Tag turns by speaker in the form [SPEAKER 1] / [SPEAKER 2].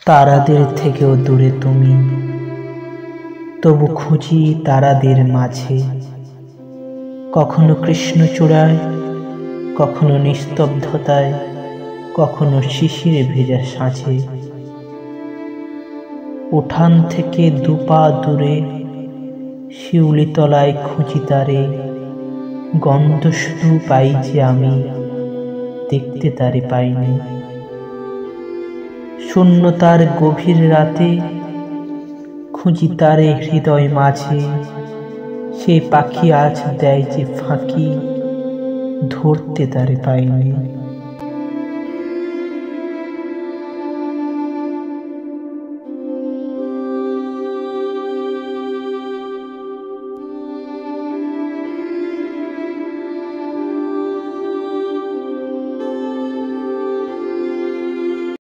[SPEAKER 1] তারাদের থেকেও দূরে তুমি, তবু খুঁজি তারাদের মাঝে। কখনো কৃষ্ণচূড়ায়, কখনো নিস্তব্ধতায়, কখনো শিশিরে ভেজা সাঁঝে। উঠান থেকে দুপা দূরে শিউলিতলায় খুঁজি তারে, গন্ধ শুধু পাই যে আমি, দেখতে তারে পাইনি। শূন্যতার গভীর রাতে খুঁজি তারে হৃদয় মাঝে, সে পাখি আজ দেয় যে ফাঁকি, ধরতে তারে পাইনি।